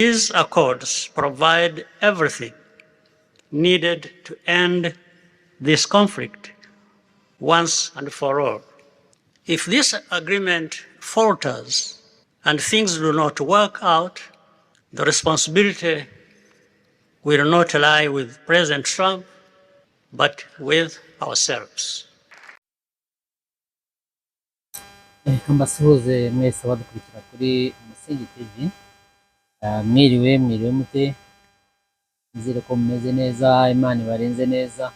These accords provide everything needed to end this conflict once and for all. If this agreement falters and things do not work out, the responsibility will not lie with President Trump, but with ourselves. Mbasuhuze mwese abadukurikira kuri Umusingi TV. Mwiriwe mute, nizere ko mumeze neza, Imana ibarenze neza.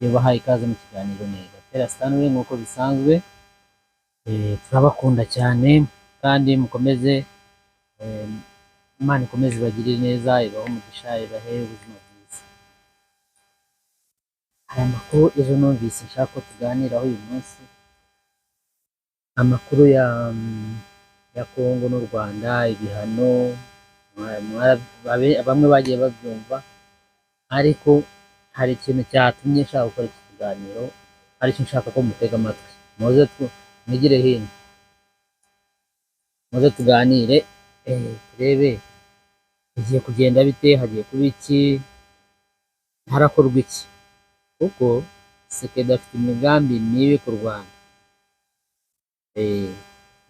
Yabahaye ikaze mu kiganiro neza. Gatera Stanley nk'uko bisanzwe. Turabakunda cyane kandi mukomeze, Imana ikomeze ibagirire neza, ibahe umugisha, ibahe ubuzima bwiza. Hari amakuru ejo numvise nshaka ko tuganiraho uyu munsi, amakuru ya Kongo n'u Rwanda, ibihano, bamwe bagiye babyumva, ariko hari ikintu cyatumye nshaka gukora iki kiganiro, hari icyo nshaka ko mutega amatwi, muze mwigire hino, muze tuganire, turebe bigiye kugenda bite, hagiye kuba iki, harakorwa iki, kuko Tshisekedi afite imigambi mibi ku Rwanda.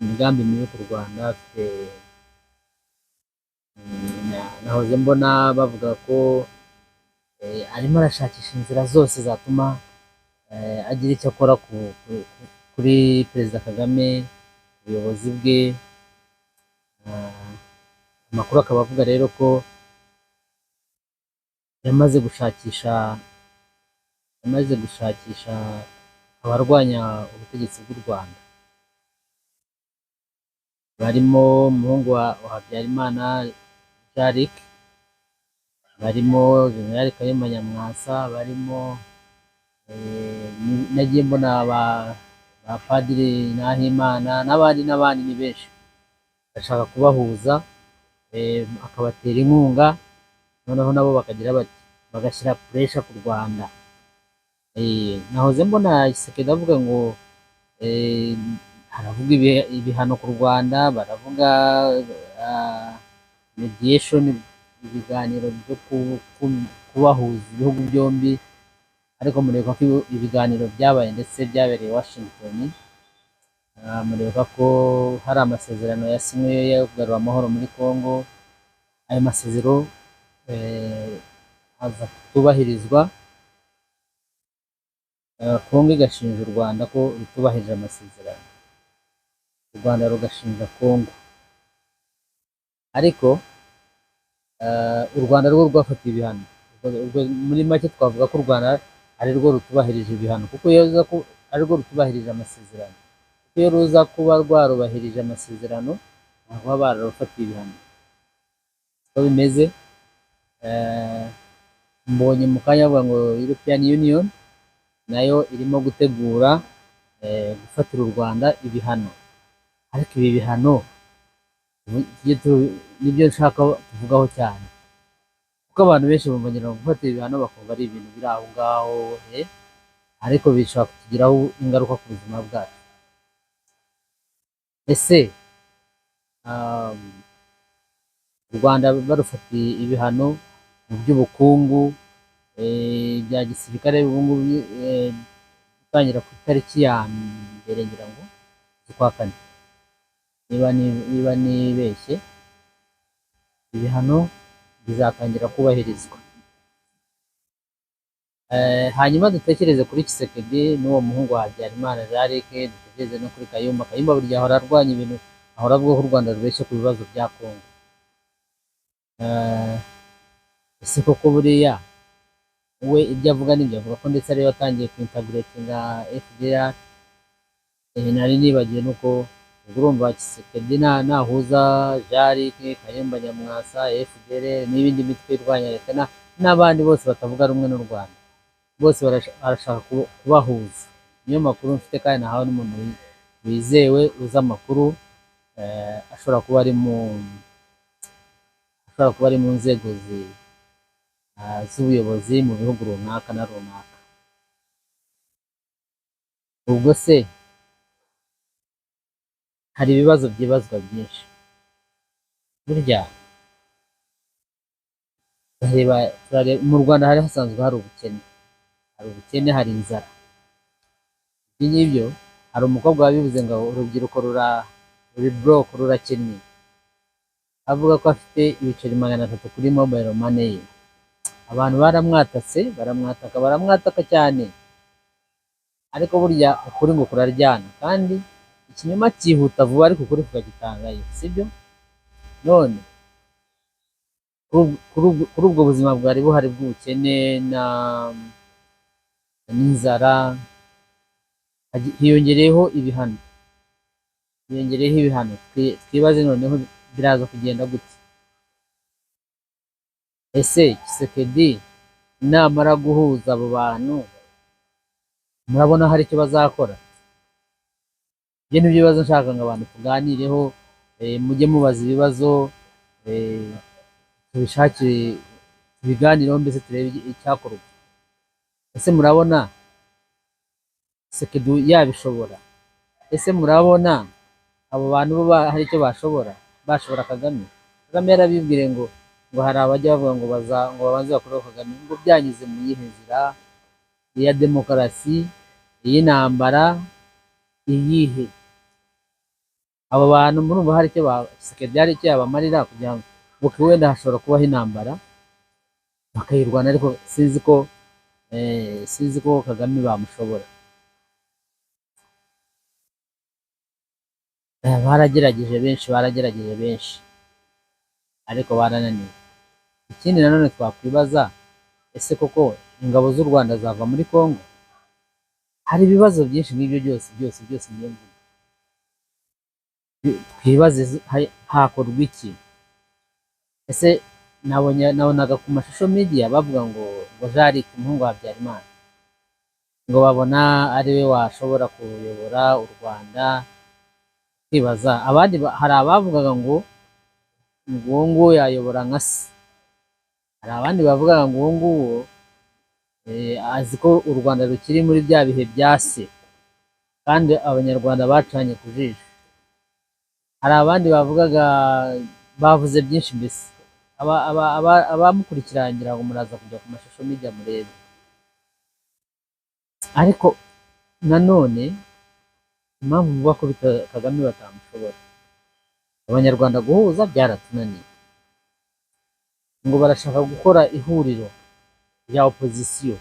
Imigambi mibi ku Rwanda afite, nahoze mbona bavuga ko arimo arashakisha inzira zose zatuma agira icyo akora kuri Perezida Kagame, ubuyobozi bwe. Amakuru akaba avuga rero ko yamaze gushakisha abarwanya ubutegetsi bw'u Rwanda, barimo umuhungu wa Habyarimana Jean-Luc, barimo General Kayumba Nyamwasa, barimo nagiye mbona ba Padiri Nahimana n'abandi ni benshi. Ashaka kubahuza, akabatera inkunga, noneho nabo bakagira bati bagashyira pressure ku Rwanda. Nahoze mbona Tshisekedi avuga ngo haravuga ibihano ku Rwanda, baravuga mediation, ibiganiro byo kubahuza ibihugu byombi, ariko mureba ko ibiganiro byabaye ndetse byabereye Washington. Mureba ko hari amasezerano yasinywe yo kugarura amahoro muri Kongo. Ayo masezerano aza kutubahirizwa, Kongo igashinja u Rwanda ko rutubahirije amasezerano, u Rwanda rugashinja Kongo, ariko u Rwanda rwo rwafatiye ibihano. Muri make twavuga ko u Rwanda ari rwo rutubahirije ibihano, kuko iyo ruza ko ari rwo rutubahirije amasezerano, kuko iyo ruza kuba rwarubahirije amasezerano ntabwo baba bararufatiye ibihano. Uko bimeze, mbonye mu kanya bavuga ngo European Union nayo irimo gutegura gufatira u Rwanda ibihano, ariko ibi bihano nibyo nshaka kuvugaho cyane, kuko abantu benshi bumvanyira gufatira ibihano bakumva ari ibintu biri aho ngaho, ariko bishobora kutugiraho ingaruka ku buzima bwacu. Ese u Rwanda barufatiye ibihano mu by'ubukungu, bya gisirikare, ubu ngubu gutangira ku itariki ya mbere ngira ngo z'ukwa kane, niba nibeshye, ibihano bizatangira kubahirizwa. Hanyuma dutekereze kuri Tshisekedi n'uwo muhungu wa Habyarimana Jean-Luc, dutekereze no kuri Kayumba. Kayumba burya ahora arwanya ibintu, ahora avuga ko u Rwanda rubeshye ku bibazo bya Kongo. Ese koko buriya we ibyo avuga n'ibyo avuga ko ndetse ariyo yatangiye kwintegratinga FDR? Nari nibagiwe nuko urumva Tshisekedi nahuza Jean-Luc, Kayumba Nyamwasa, FDR n'ibindi mitwe irwanya leta n'abandi bose batavuga rumwe n'u Rwanda, bose barashaka kubahuza. Niyo makuru mfite, kandi nahawe n'umuntu wizewe uzi amakuru, ashobora kuba ari mu nzego z'ubuyobozi mu bihugu runaka na runaka. Ubwo se hari ibibazo byibazwa byinshi. burya mu Rwanda hari hasanzwe hari ubukene, hari inzara. Ibyo ngibyo hari umukobwa wabivuze ngo urubyiruko ruri broke, rurakennye, avuga ko afite ibiceri 300 kuri mobile money ye. Abantu baramwataka cyane, ariko burya ukuri ngo kuraryana, kandi ikinyoma cyihuta vuba ariko ukuri kukagitangayo, sibyo? None kuri ubwo buzima bwari buhari bw'ubukene n'inzara, hiyongereyeho ibihano. Twibaze noneho biraza kugenda gute? Ese Tshisekedi namara guhuza abo bantu, murabona hari icyo bazakora? Ibyo ni byo bibazo nshaka ngo abantu tuganireho, mujye mubaza ibibazo, tubishakire, tubiganireho, mbese turebe icyakorwa. Ese murabona Tshisekedi yabishobora? Ese murabona abo bantu bo hari icyo bashobora Kagame yarabibwire ngo hari abajya bavuga ngo babanze bakoreho Kagame, ngo byanyuze mu yihe nzira? Iya demokarasi, iy'intambara, iyihe? Abo bantu murumva hari icyo Tshisekedi hari icyo yabamarira, kugira ngo wenda hashobora kubaho intambara bakayirwana, ariko sinzi ko Kagame bamushobora. Baragerageje benshi ariko barananiwe. Ikindi nanone twakwibaza, ese koko ingabo z'u Rwanda zava muri Kongo? Hari ibibazo byinshi nk'ibyo byose niyo mvuga. Twibaze hakorwa iki? Ese nabonaga ku mashusho media bavuga ngo Jean-Luc umuhungu wa Habyarimana ngo babona ari we washobora kuyobora u Rwanda. Kwibaza abandi, hari abavugaga ngo nguwo yayobora nka se, hari abandi bavugaga ngo nguwo azi ko u Rwanda rukiri muri bya bihe bya se, kandi abanyarwanda bacanye ku jisho. Hari abandi bavuze byinshi, mbese abamukurikiranira ngo muraza kujya ku mashusho media murebe. Ariko nanone impamvu mvuga ko Kagame batamushobora, abanyarwanda guhuza byaratunaniye, ngo barashaka gukora ihuriro rya opposition,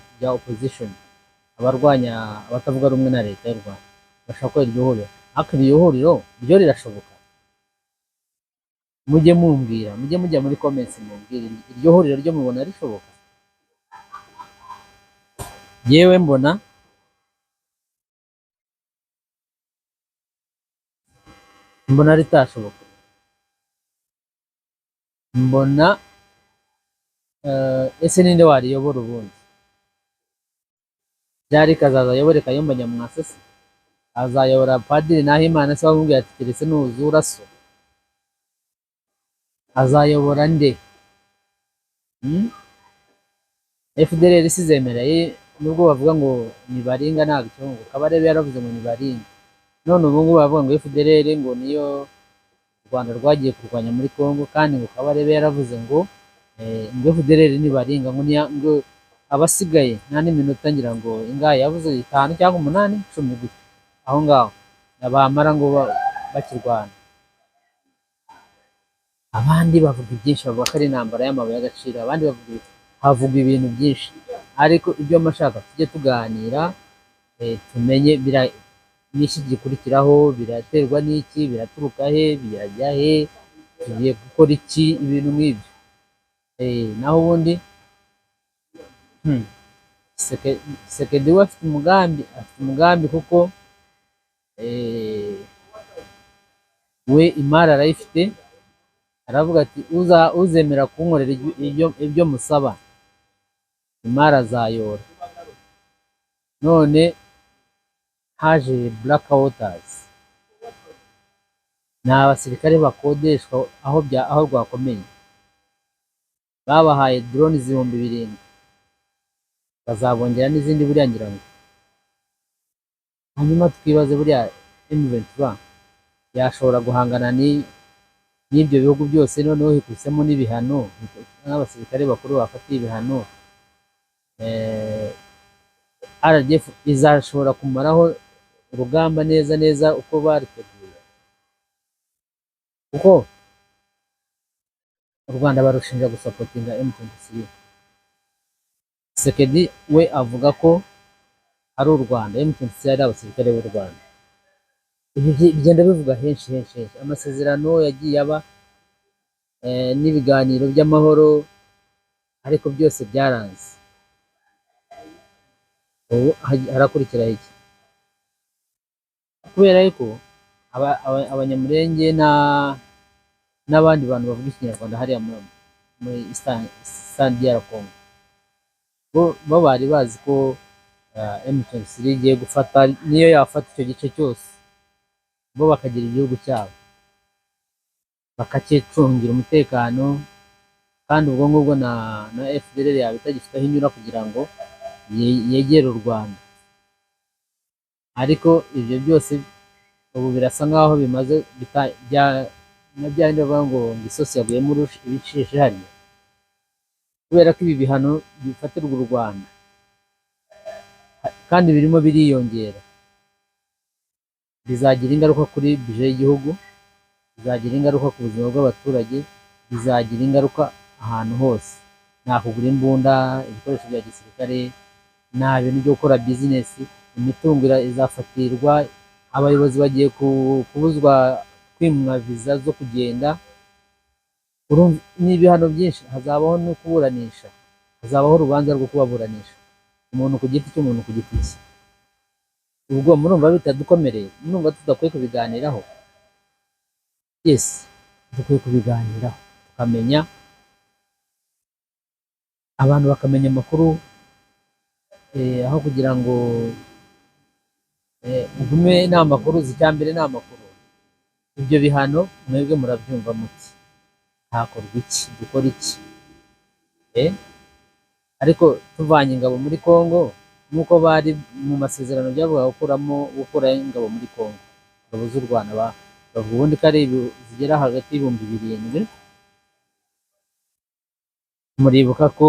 abatavuga rumwe na leta y'u Rwanda, bashaka gukora iryo huriro. Ariko iryo huriro ryo rirashoboka? Mujye mujya muri comments mumbwire, iryo huriro ryo mubona rishoboka? Yewe mbona ritashoboka. Mbona ese ninde wariyobora ubundi? Jean-Luc azaza ayobore Kayumba Nyamwasa se? Azayobora Padiri Nahimana se wamubwiye ati keretse nuzura so? Azayobora nde? FDLR isizemereye, nubwo bavuga ngo nibaringa ntabwo icyongo. Kabarebe yaravuze ngo nibaringa, none ubu ngubu bavuga ngo FDLR ngo niyo u Rwanda rwagiye kurwanya muri Kongo, kandi ngo Kabarebe yaravuze ngo FDLR nibaringa ngo abasigaye nta n'iminota ngira ngo ingahe yavuze 5 cyangwa 8 10 gute aho ngaho bamara ngo bakirwana. Abandi bavuga byinshi, bavuga ko ari intambara y'amabuye y'agaciro, abandi havuga ibintu byinshi, ariko ibyo mashaka tujye tuganira, tumenye n'iki gikurikiraho, biraterwa n'iki, biraturuka he, birajya he, tugiye gukora iki, ibintu nk'ibyo. Naho ubundi Tshisekedi we afite umugambi kuko we imari arayifite. Aravuga ati uzemera kunkorera ibyo musaba, imari azayora. None haje Black Waters, ni abasirikare bakodeshwa aho rwakomeye, babahaye drone 7,000, bazabongera n'izindi buriya ngira ngo. Hanyuma twibaze buriya M23 yashobora guhangana n'ibyo bihugu byose noneho hikusemo n'ibihano n'abasirikare bakuru bafatiye ibihano, RDF izashobora kumaraho urugamba neza neza uko bariteguye, kuko u Rwanda barushinja gusapotinga M23. Tshisekedi we avuga ko ari u Rwanda, M23 ari abasirikare b'u Rwanda. Ibi bigenda bivuga henshi henshi henshi. Amasezerano yagiye aba n'ibiganiro by'amahoro, ariko byose byaranze. Ubu harakurikira iki? Kubera yuko abanyamurenge n'abandi bantu bavuga ikinyarwanda hariya muri Eastern DR Congo, bo bari bazi ko M23 igiye gufata, niyo yafata icyo gice cyose, bo bakagira igihugu cyabo bakakicungira umutekano, kandi ubwo ngubwo na FDLR yaba itagifiteho inyura kugira ngo yegere u Rwanda. Ariko ibyo byose ubu birasa nkaho bimaze na byandi bavuga ngo isosi yaguyemo ibicishe hariya, kubera ko ibi bihano bifatirwa u Rwanda kandi birimo biriyongera, bizagira ingaruka kuri bije y'igihugu, bizagira ingaruka ku buzima bw'abaturage, bizagira ingaruka ahantu hose. Nta kugura imbunda, ibikoresho bya gisirikare, nta bintu byo gukora bizinesi, imitungo izafatirwa, abayobozi bagiye kubuzwa kwimwa viza zo kugenda. Ni ibihano byinshi, hazabaho no kuburanisha, hazabaho urubanza rwo kubaburanisha, umuntu ku giti cy'umuntu ku giti cye. Ubwo murumva bitadukomereye, murumva tudakwiye kubiganiraho? Yes, dukwiye kubiganiraho, tukamenya, abantu bakamenya amakuru, aho kugira ngo ugume nta makuru uzi. Icyambere ni amakuru. Ibyo bihano mwebwe murabyumva muti, hakorwa iki, dukora iki? Ariko tuvanye ingabo muri Congo, nk'uko bari mu masezerano byavuga gukura ingabo muri Congo, ingabo z'u Rwanda bavuga ubundi ko ari zigera hagati y'ibihumbi 7. Muribuka ko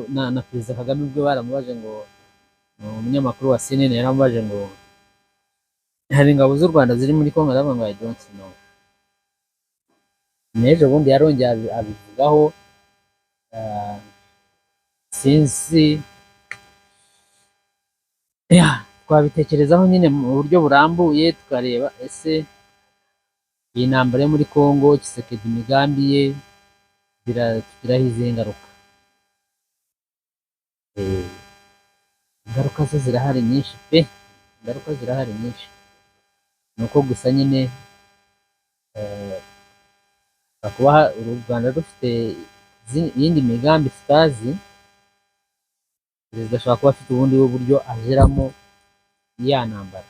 na Perezida Kagame ubwo baramubaje ngo, umunyamakuru wa CNN yaramubaje ngo hari ingabo z'u Rwanda ziri muri Congo, aravuga ngo I don't know. N'ejo bundi yarongeye abivugaho, sinzi, twabitekerezaho nyine mu buryo burambuye, tukareba ese iyi ntambara yo muri Congo, Tshisekedi imigambi ye biratugiraho izihe ngaruka? Ingaruka zo zirahari nyinshi pe, ingaruka zirahari nyinshi. Nuko gusa nyine kuba u Rwanda rufite iyindi migambi tutazi, perezida ashobora kuba afite ubundi buryo ageramo ya ntambara,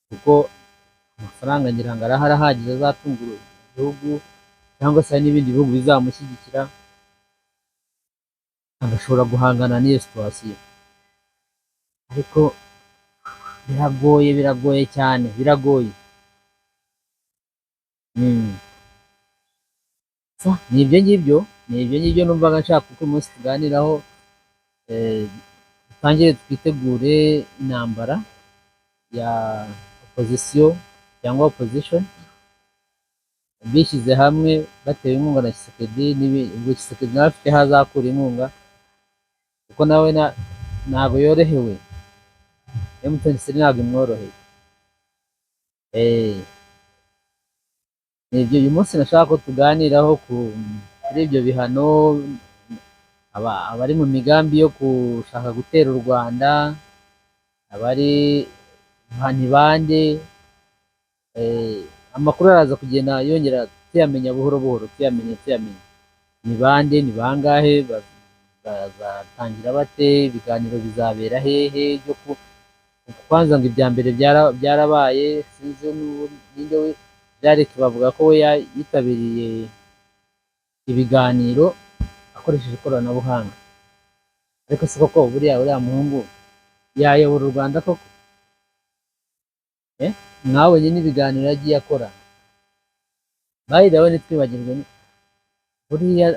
kuko amafaranga ngira ngo arahari ahagije azatunga igihugu, cyangwa se n'ibindi bihugu bizamushyigikira, agashobora guhangana n'iyo situwasiyo. Ariko biragoye cyane, biragoye. Ni ibyo ngibyo numvaga nshaka kuko umunsi tuganiraho, dutangire twitegure intambara ya opozisiyo cyangwa opposition, bishyize hamwe batewe inkunga na Tshisekedi. Ubwo Tshisekedi nawe afite aho azakura inkunga, kuko nawe ntabwo yorohewe, M23 ntabwo imworoheye. Nibyo uyu munsi nashaka ko tuganiraho kuri ibyo bihano, abari mu migambi yo gushaka gutera u Rwanda, abari bande, amakuru araza kugenda yongera tuyamenya buhoro buhoro, tuyamenya ni bande, ni bangahe, bazatangira bate, ibiganiro bizabera hehe, byo kwanza ngo ibya mbere byarabaye, sinzi n'inde we Derek bavuga ko we yitabiriye ibiganiro akoresheje ikoranabuhanga. Ariko si koko uriya muhungu yayobora u Rwanda koko? Mwabonye n'ibiganiro yagiye akora, by the way ntitwibagirwe buriya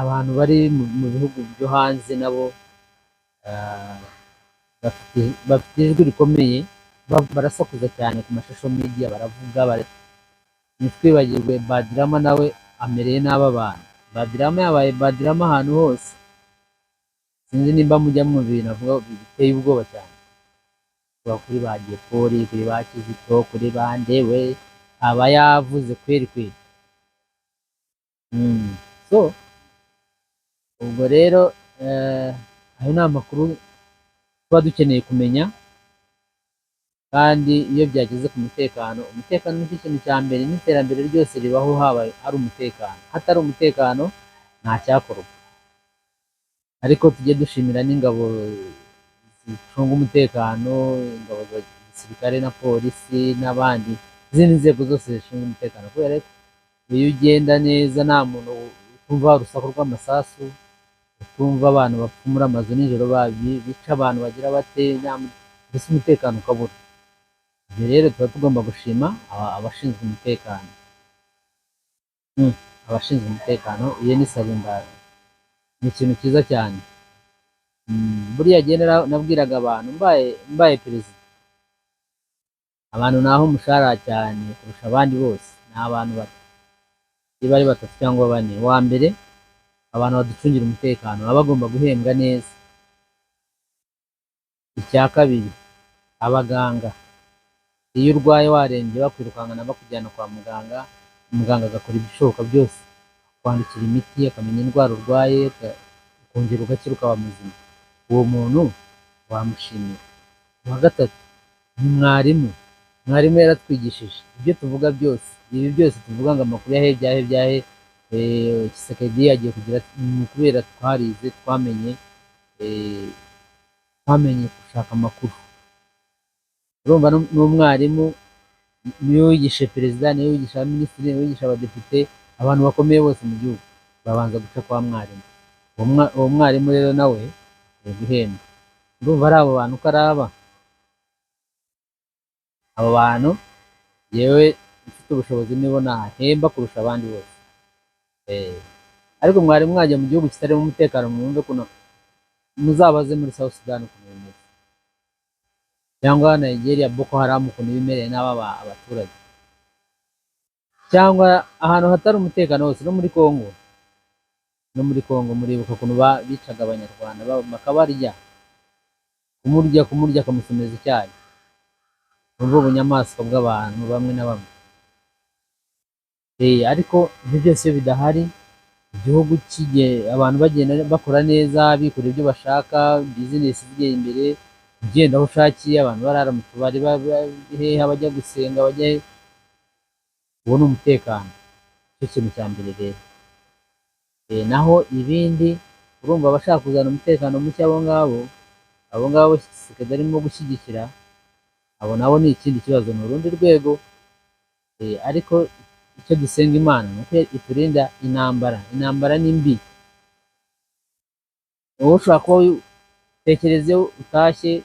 abantu bari mu bihugu byo hanze nabo ah, bafite ijwi rikomeye, barasakuza cyane ku mashusho media, baravuga ntitwibagirwe Badrama nawe amereye nabi abantu. Badrama yabaye Badrama ahantu hose, sinzi nimba mujya mwumva ibintu avuga biteye ubwoba cyane, kuva kuri ba Gepoli, kuri ba Kizito, kuri ba Ndewe, aba yavuze kweri kweri. So ubwo rero ayo ni amakuru tuba dukeneye kumenya, kandi iyo byageze ku mutekano, umutekano ni ikintu cya mbere, n'iterambere ryose ribaho haba hari umutekano. Hatari umutekano nta cyakorwa. Ariko tujye dushimira n'ingabo zicunga umutekano, ingabo za gisirikare na polisi n'abandi, izindi nzego zose zishinzwe umutekano, kubera ko iyo ugenda neza nta muntu utumva urusaku rw'amasasu, utumva abantu bapfumura amazu nijoro bica abantu bagira bate, mbese umutekano ukabura. Ibyo rero tuba tugomba gushima abashinzwe umutekano. Abashinzwe umutekano, iyo ni salumbara, ni ikintu cyiza cyane. Buriya agenda nabwiraga abantu mbaye perezida, abantu naho umushahara cyane kurusha abandi bose ni abantu bato, niba ari batatu cyangwa bane. Wa mbere, abantu baducungira umutekano baba bagomba guhembwa neza. Icya kabiri, abaganga, iyo urwaye warembye bakwirukankana bakujyana kwa muganga, umuganga agakora ibishoboka byose kwandikira imiti, akamenya indwara urwaye, ukongera ugakira ukaba muzima. Uwo muntu wamushimira. Uwa gatatu ni mwarimu. Mwarimu yaratwigishije ibyo tuvuga byose, ibi byose tuvuga ngo amakuru yahe Tshisekedi agiye kugira, ni kubera twarize, twamenye gushaka amakuru. Urumva n'umwarimu niyo wigisha perezida, niyo wigisha abaminisitiri, niyo wigisha abadepite, abantu bakomeye bose mu gihugu babanza guca kwa mwarimu. Uwo mwarimu rero nawe ari guhemba. Urumva ari abo bantu uko ari abo bantu, yewe mfite ubushobozi nibo nahemba kurusha abandi bose. Ariko mwari mwajya mu gihugu kitarimo umutekano, mwumve kuno muzabaze muri South Sudan ukuntu bimeze, cyangwa Nigeria, Boko Haram ukuntu bimereye n'aba abaturage, cyangwa ahantu hatari umutekano hose, no muri Kongo muribuka ukuntu bicaga abanyarwanda bakabarya, kumurya akamusomeza icyayi. Urumva ubunyamaswa bw'abantu bamwe na bamwe. Ariko ibyo byose iyo bidahari, igihugu abantu bagenda bakora neza, bikora ibyo bashaka, bizinesi zigenda imbere, ugenda aho ushakiye, abantu barara mu tubari, hehe bajya gusenga, bajya he, uwo ni umutekano. Cyo kintu cya mbere rero. Naho ibindi, urumva abashaka kuzana umutekano muke, abo ngabo Tshisekedi arimo gushyigikira, abo nabo ni ikindi kibazo, ni urundi rwego. Ariko icyo dusenga Imana ni uko iturinda intambara. Intambara ni mbi. Wowe ushobora kuba utekereze utashye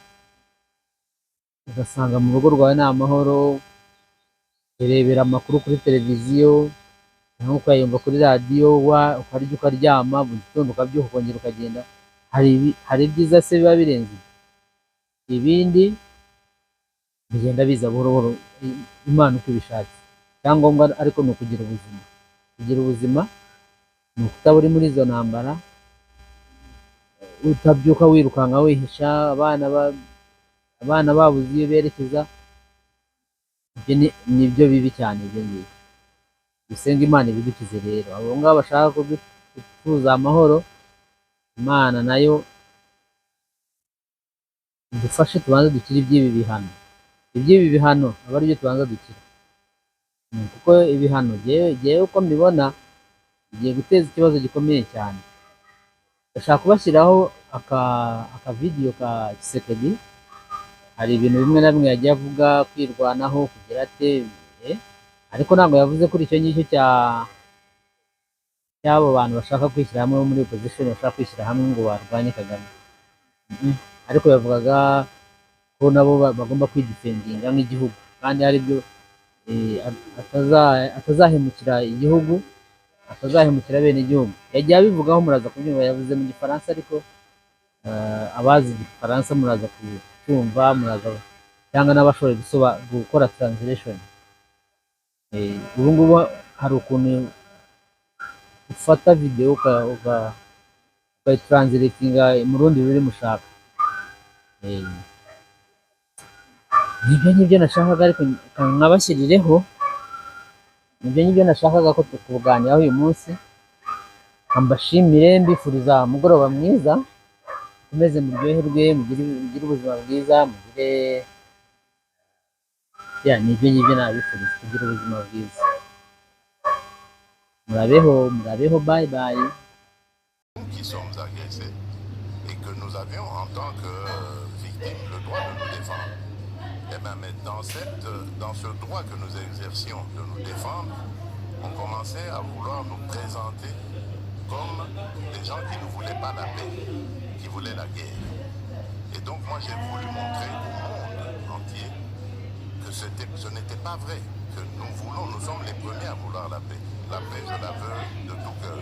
ugasanga mu rugo rwawe nta mahoro, urebera amakuru kuri televiziyo cyangwa ukayumva kuri radiyo, ukarya ukaryama, mu gitondo ukabyuka ukongera ukagenda. Hari ibyiza se biba birenze ibindi, bigenda biza buhoro buhoro, Imana uko ibishatse. Icyangombwa ariko ni ukugira ubuzima. Kugira ubuzima ni ukutaba uri muri izo ntambara, utabyuka wirukanka wihisha, abana babuze iyo berekeza. Ibyo nibyo bibi cyane. Ibyo ngibyo dusenga Imana ibidukize rero. Abo ngabo bashaka kutuza amahoro, Imana nayo idufashe tubanze dukire iby'ibi bihano aba aribyo tubanza dukira. Kuko ibihano ngewe uko mbibona bigiye guteza ikibazo gikomeye cyane. Ndashaka kubashyiraho akavidiyo ka Tshisekedi. Hari ibintu bimwe na bimwe yagiye avuga, kwirwanaho, kugira ate, ariko ntabwo yavuze kuri icyo ngicyo cy'abo bantu bashaka kwishyira hamwe muri opposition, bashaka kwishyira hamwe ngo barwanye Kagame. Ariko yavugaga ko nabo bagomba kwidefendinga nk'igihugu, kandi hari ibyo atazahemukira igihugu, atazahemukira bene igihugu. Yagiye abivugaho, muraza kubyumva, yavuze mu gifaransa, ariko abazi igifaransa muraza kucyumva, muraza cyangwa n'abashoboye gukora translation. Ubu ngubu hari ukuntu ufata video ukayitranslatinga mu rundi rurimi ushaka. Nibyo nashakaga, ariko nkabashyirireho nibyo nashakaga ko tukuganiraho uyu munsi. Mbashimire, mbifuriza umugoroba mwiza, mukomeze muryoherwe, mugire ubuzima bwiza, nibyo nabifuriza, kugira ubuzima bwiza. Murabeho, bye bye. Qui sommes agressés et que nous avions en tant que victimes le droit de nous défendre. Et bien, mais dans ce droit que nous exercions de nous défendre, on commençait à vouloir nous présenter comme des gens qui ne voulaient pas la paix, qui voulaient la guerre. Et donc moi j'ai voulu montrer au monde entier que ce n'était pas vrai, que nous sommes les premiers à vouloir la paix. La paix, je la veux de tout cœur,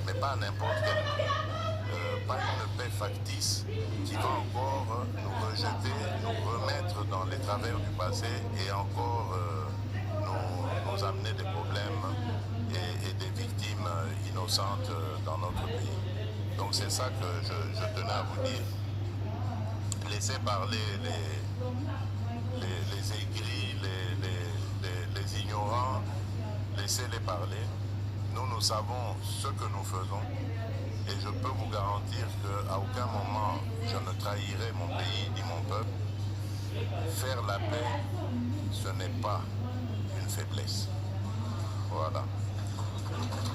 mais pas n'importe quel prix. Pas une paix factice qui va encore nous rejeter, nous remettre dans les travers du passé et encore nous amener des problèmes et des victimes innocentes dans notre pays. Donc c'est ça que je tenais à vous dire. Laissez parler les aigris, les ignorants, laissez-les parler. Nous savons ce que nous faisons. Et je peux vous garantir qu'à aucun moment je ne trahirai mon pays ni mon peuple. Faire la paix, ce n'est pas une faiblesse. Voilà.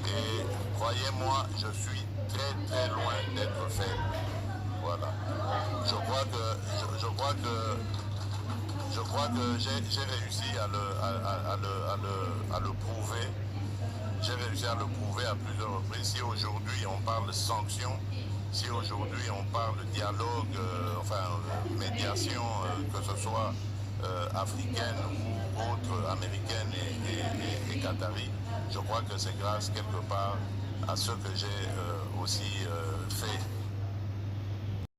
Et croyez-moi, je suis très très loin d'être faible. Voilà. Je crois que j'ai réussi à le prouver. J'ai réussi à le prouver à plusieurs reprises. Si aujourd'hui on parle de sanctions, si aujourd'hui on parle de dialogue, médiation, que ce soit africaine ou autre, américaine et qatari, je crois que c'est grâce quelque part à ce que j'ai aussi fait